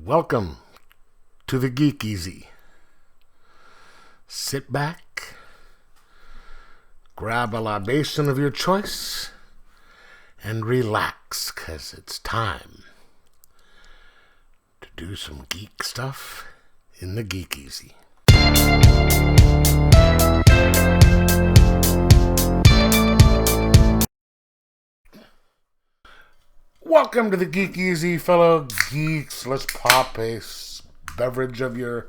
Welcome to the Geek Easy. Sit back, grab a libation of your choice, and relax, 'cause it's time to do some geek stuff in the Geek Easy. Welcome to the Geek Easy, fellow geeks. Let's pop a beverage of your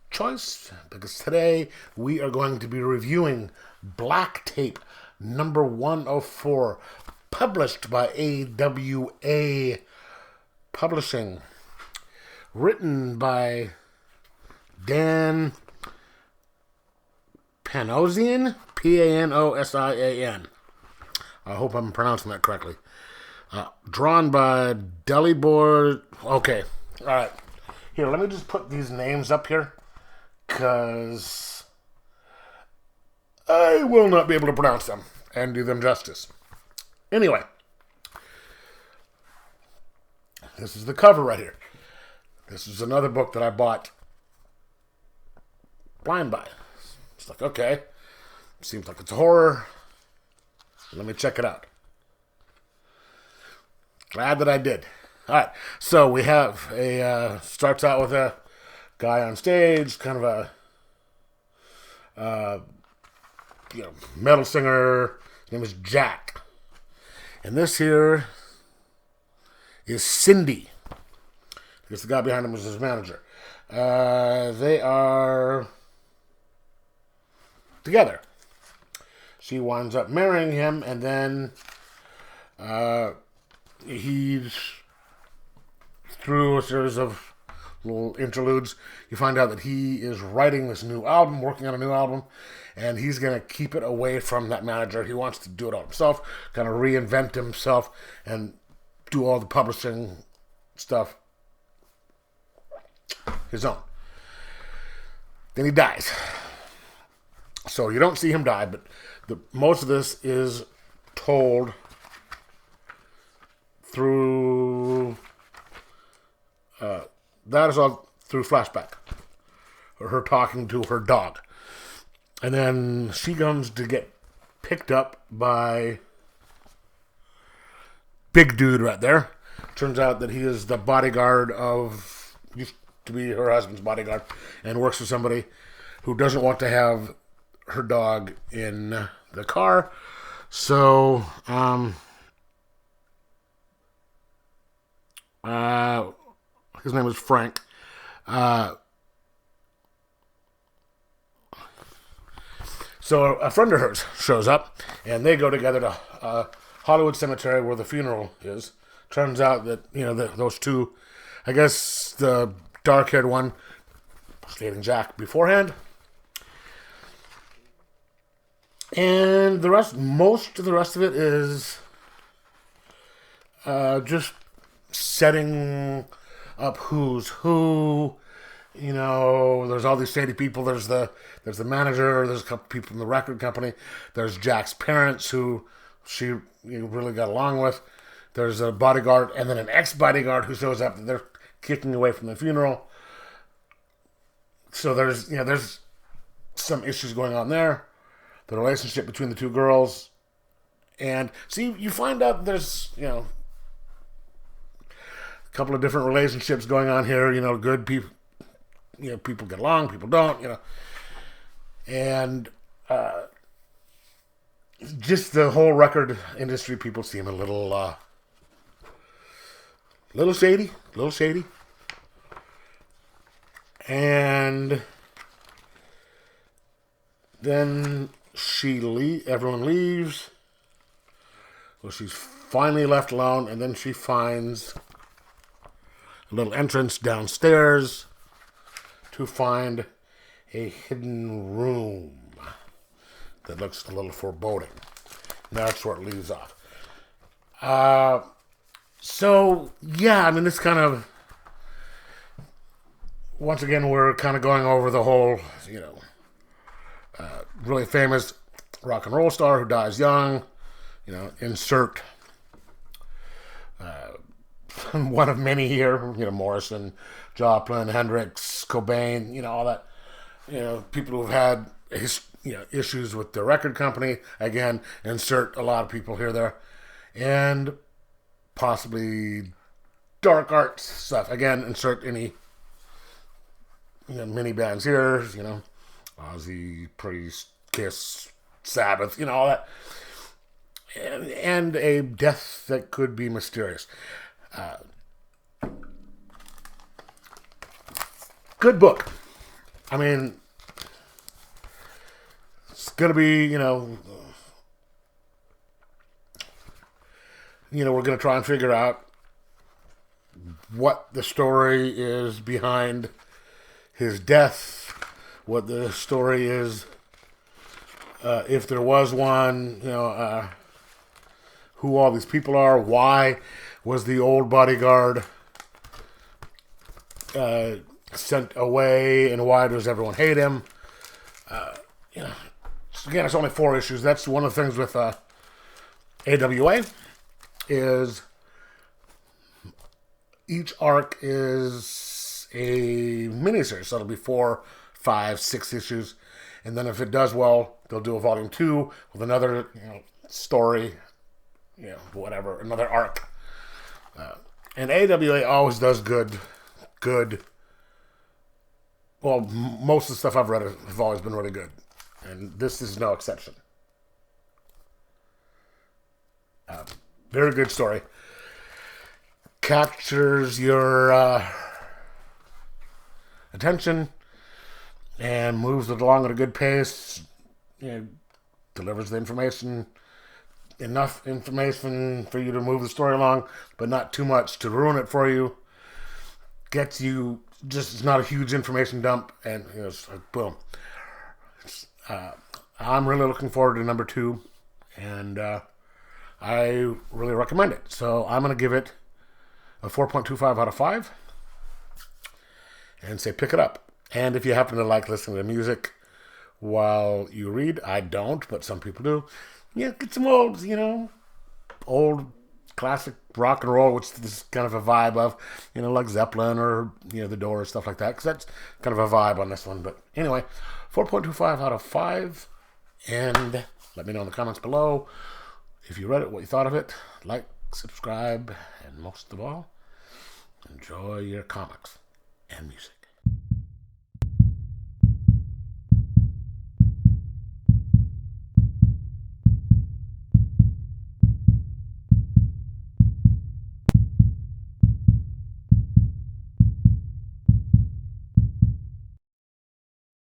choice, because today we are going to be reviewing Black Tape number 104, published by AWA Publishing, written by Dan Panosian, Panosian. I hope I'm pronouncing that correctly. Drawn by Delibor. Okay, all right. Here, let me just put these names up here, because I will not be able to pronounce them and do them justice. Anyway, this is the cover right here. This is another book that I bought blind buy. It's like, okay, seems like it's a horror. Let me check it out. Glad that I did. All right, so we have starts out with a guy on stage, kind of a metal singer. His name is Jack, and this here is Cindy. I guess the guy behind him was his manager. They are together. She winds up marrying him, and then he's, through a series of little interludes, you find out that he is writing this new album, working on a new album, and he's going to keep it away from that manager. He wants to do it all himself, kind of reinvent himself, and do all the publishing stuff his own. Then he dies. So you don't see him die, but most of this is told through that is all through flashback, her talking to her dog, and then she comes to get picked up by big dude right there. Turns out that he is the bodyguard used to be her husband's bodyguard, and works for somebody who doesn't want to have her dog in the car. So his name is Frank. So a friend of hers shows up, and they go together to Hollywood Cemetery, where the funeral is. Turns out that those two, I guess the dark-haired one was dating Jack beforehand, and most of the rest of it is just setting up who's who. There's all these shady people. There's the manager. There's a couple people from the record company. There's Jack's parents, who she really got along with. There's a bodyguard, and then an ex-bodyguard who shows up that they're kicking away from the funeral. So there's some issues going on there. The relationship between the two girls, and see, you find out there's a couple of different relationships going on here. Good people, people get along, people don't. And just the whole record industry, people seem a little shady, and then everyone leaves. Well, she's finally left alone, and then she finds a little entrance downstairs to find a hidden room that looks a little foreboding. And that's where it leaves off. It's kind of, once again, we're kind of going over the whole, really famous rock and roll star who dies young. Insert one of many here. Morrison, Joplin, Hendrix, Cobain. All that. People who've had issues with their record company. Again, insert a lot of people here, there, and possibly dark arts stuff. Again, insert any mini bands here. Ozzy, Priest, Kiss, Sabbath. All that, and a death that could be mysterious. Good book. I mean, it's gonna be, we're gonna try and figure out what the story is behind his death, what the story is, if there was one, who all these people are, why was the old bodyguard sent away, and why does everyone hate him? Again, it's only 4 issues. That's one of the things with AWA is each arc is a miniseries. So it'll be 4, 5, 6 issues, and then if it does well, they'll do a volume 2 with another story, whatever, another arc. And AWA always does good. Well, most of the stuff I've read have always been really good, and this is no exception. Very good story. Captures your attention and moves it along at a good pace. Delivers the information, enough information for you to move the story along, but not too much to ruin it for you. Gets you, just, it's not a huge information dump, and it's like, boom. I'm really looking forward to number 2, and I really recommend it. So I'm going to give it a 4.25 out of 5 and say pick it up. And if you happen to like listening to music while you read, I don't, but some people do. Get some old classic rock and roll, which is kind of a vibe of, like Zeppelin or, The Doors, stuff like that, because that's kind of a vibe on this one. But anyway, 4.25 out of 5, and let me know in the comments below if you read it, what you thought of it. Like, subscribe, and most of all, enjoy your comics and music.